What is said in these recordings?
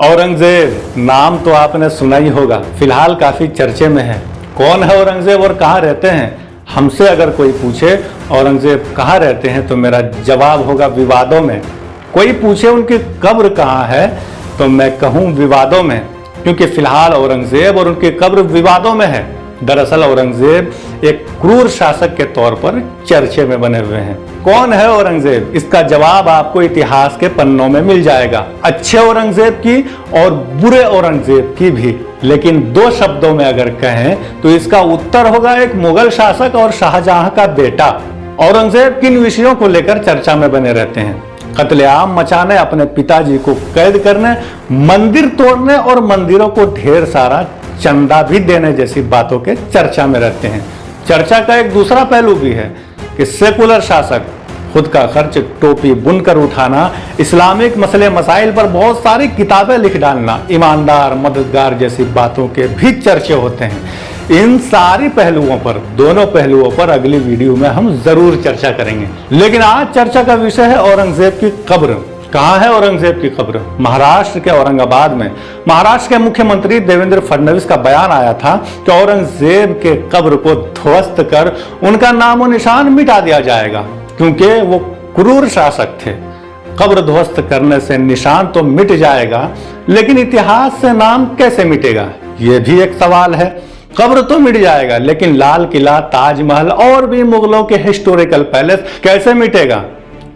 औरंगजेब नाम तो आपने सुना ही होगा, फिलहाल काफी चर्चे में है। कौन है औरंगजेब और कहाँ रहते हैं? हमसे अगर कोई पूछे औरंगजेब कहाँ रहते हैं तो मेरा जवाब होगा विवादों में। कोई पूछे उनकी कब्र कहाँ है तो मैं कहूँ विवादों में, क्योंकि फिलहाल औरंगजेब और उनकी कब्र विवादों में है। दरअसल औरंगजेब एक क्रूर शासक के तौर पर चर्चे में बने हुए हैं। कौन है औरंगजेब? इसका जवाब आपको इतिहास के पन्नों में मिल जाएगा, अच्छे औरंगजेब की और बुरे औरंगजेब की भी। लेकिन दो शब्दों में अगर कहें तो इसका उत्तर होगा एक मुगल शासक और शाहजहां का बेटा। औरंगजेब किन विषयों को लेकर चर्चा में बने रहते हैं? कत्लेआम मचाने, अपने पिताजी को कैद करने, मंदिर तोड़ने और मंदिरों को ढेर सारा चंदा भी देने जैसी बातों के चर्चा में रहते हैं। चर्चा का एक दूसरा पहलू भी है कि सेकुलर शासक, खुद का खर्च टोपी बुनकर उठाना, इस्लामिक मसले मसाइल पर बहुत सारी किताबें लिख डालना, ईमानदार मददगार जैसी बातों के भी चर्चे होते हैं। इन सारी पहलुओं पर, दोनों पहलुओं पर अगली वीडियो में हम जरूर चर्चा करेंगे। लेकिन आज चर्चा का विषय है औरंगजेब की कब्र। कहाँ है औरंगजेब की कब्र? महाराष्ट्र के औरंगाबाद में। महाराष्ट्र के मुख्यमंत्री देवेंद्र फडणवीस का बयान आया था कि औरंगजेब के कब्र को ध्वस्त कर उनका नामो निशान मिटा दिया जाएगा, क्योंकि वो क्रूर शासक थे। कब्र ध्वस्त करने से निशान तो मिट जाएगा, लेकिन इतिहास से नाम कैसे मिटेगा? ये भी एक सवाल है। कब्र तो मिट जाएगा, लेकिन लाल किला, ताजमहल और भी मुगलों के हिस्टोरिकल पैलेस कैसे मिटेगा?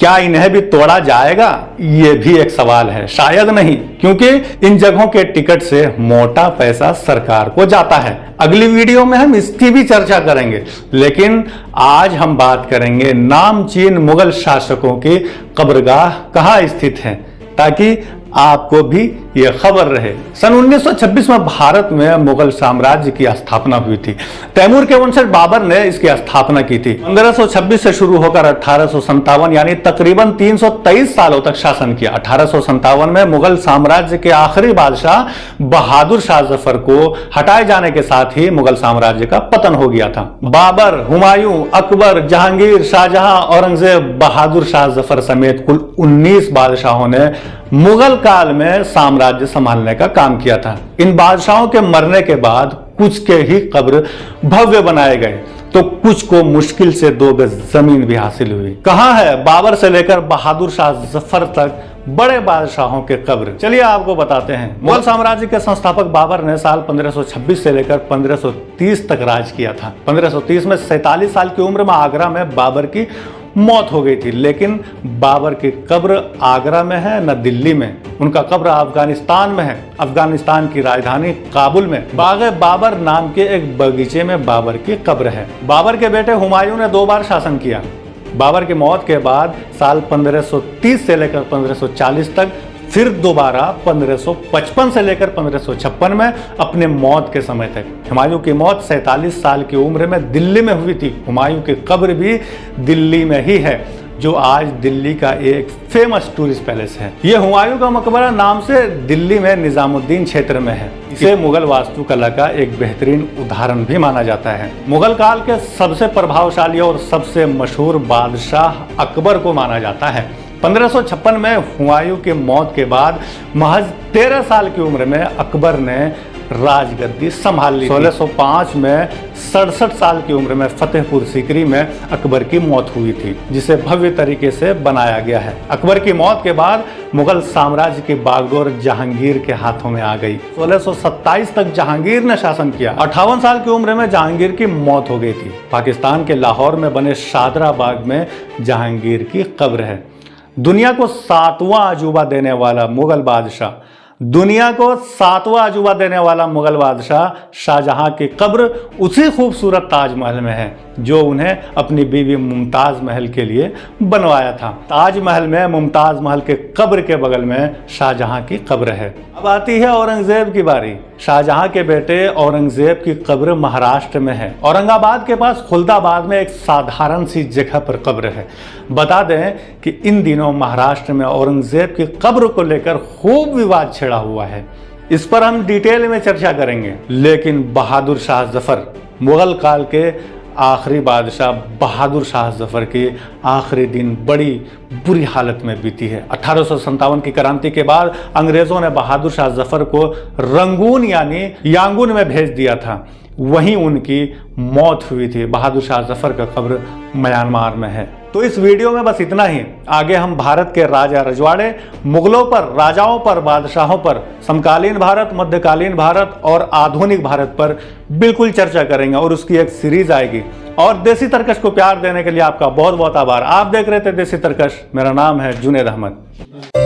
क्या इन्हें भी तोड़ा जाएगा? ये भी एक सवाल है। शायद नहीं, क्योंकि इन जगहों के टिकट से मोटा पैसा सरकार को जाता है। अगली वीडियो में हम इसकी भी चर्चा करेंगे, लेकिन आज हम बात करेंगे नामचीन मुगल शासकों की कब्रगाह कहाँ स्थित है, ताकि आपको भी यह खबर रहे। सन 1926 में भारत में मुगल साम्राज्य की स्थापना हुई थी। तैमूर के वंशज बाबर ने इसकी स्थापना की थी। 1526 से शुरू होकर 1857 यानी तकरीबन 323 सालों तक शासन किया। 1857 में मुगल साम्राज्य के आखिरी बादशाह बहादुर शाह जफर को हटाए जाने के साथ ही मुगल साम्राज्य का पतन हो गया था। बाबर, हुमायूं, अकबर, जहांगीर, शाहजहां, औरंगजेब, बहादुर शाह जफर समेत कुल 19 बादशाहों ने मुगल काल में साम्राज्य संभालने का काम किया था। इन बादशाहों के मरने के बाद कुछ के ही कब्र भव्य बनाए गए, तो कुछ को मुश्किल से 2 गज जमीन भी हासिल हुई। कहां है बाबर से लेकर बहादुर शाह जफर तक बड़े बादशाहों के कब्र? चलिए आपको बताते हैं। मुगल साम्राज्य के संस्थापक बाबर ने साल 1526 से लेकर 1530 तक राज किया था। 1530 में 47 साल की उम्र में आगरा में बाबर की मौत हो गई थी। लेकिन बाबर की कब्र आगरा में है न दिल्ली में, उनका कब्र अफगानिस्तान में है। अफगानिस्तान की राजधानी काबुल में बागे बाबर नाम के एक बगीचे में बाबर की कब्र है। बाबर के बेटे हुमायूं ने 2 बार शासन किया। बाबर की मौत के बाद साल 1530 से लेकर 1540 तक, फिर दोबारा 1555 से लेकर 1556 में अपने मौत के समय तक। हुमायूं की मौत 47 साल की उम्र में दिल्ली में हुई थी। हुमायूं की कब्र भी दिल्ली में ही है, जो आज दिल्ली का एक फेमस टूरिस्ट पैलेस है। ये हुमायूं का मकबरा नाम से दिल्ली में निजामुद्दीन क्षेत्र में है। इसे मुगल वास्तुकला का एक बेहतरीन उदाहरण भी माना जाता है। मुगल काल के सबसे प्रभावशाली और सबसे मशहूर बादशाह अकबर को माना जाता है। 1556 में हुमायूं की मौत के बाद महज 13 साल की उम्र में अकबर ने राजगद्दी संभाल ली। 1605 में 67 साल की उम्र में फतेहपुर सीकरी में अकबर की मौत हुई थी, जिसे भव्य तरीके से बनाया गया है। अकबर की मौत के बाद मुगल साम्राज्य की बागडोर जहांगीर के हाथों में आ गई। 1627 तक जहांगीर ने शासन किया। 58 साल की उम्र में जहांगीर की मौत हो गई थी। पाकिस्तान के लाहौर में बने शादरा बाग में जहांगीर की कब्र है। दुनिया को 7वां अजूबा देने वाला मुगल बादशाह, दुनिया को 7वां अजूबा देने वाला मुगल बादशाह शाहजहां की कब्र उसी खूबसूरत ताजमहल में है, जो उन्हें अपनी बीवी मुमताज महल के लिए बनवाया था। ताजमहल में मुमताज महल के कब्र के बगल में शाहजहां की कब्र है। अब आती है औरंगजेब की बारी। शाहजहां के बेटे औरंगजेब की कब्र महाराष्ट्र में है। औरंगाबाद के पास खुलदाबाद में एक साधारण सी जगह पर कब्र है। बता दें कि इन दिनों महाराष्ट्र में औरंगजेब की कब्र को लेकर खूब विवाद छिड़ा हुआ है। इस पर हम डिटेल में चर्चा करेंगे। लेकिन बहादुर शाह जफर मुगल काल के आखिरी बादशाह बहादुर शाह जफ़र के आखिरी दिन बड़ी बुरी हालत में बीती है। 1857 की क्रांति के बाद अंग्रेज़ों ने बहादुर शाह जफ़र को रंगून यानी यांगून में भेज दिया था। वहीं उनकी मौत हुई थी। बहादुर शाह जफ़र का कब्र म्यांमार में है। तो इस वीडियो में बस इतना ही। आगे हम भारत के राजा रजवाड़े, मुगलों पर, राजाओं पर, बादशाहों पर, समकालीन भारत, मध्यकालीन भारत और आधुनिक भारत पर बिल्कुल चर्चा करेंगे और उसकी एक सीरीज आएगी। और देसी तर्कश को प्यार देने के लिए आपका बहुत बहुत आभार। आप देख रहे थे देसी तर्कश। मेरा नाम है जुनेद अहमद।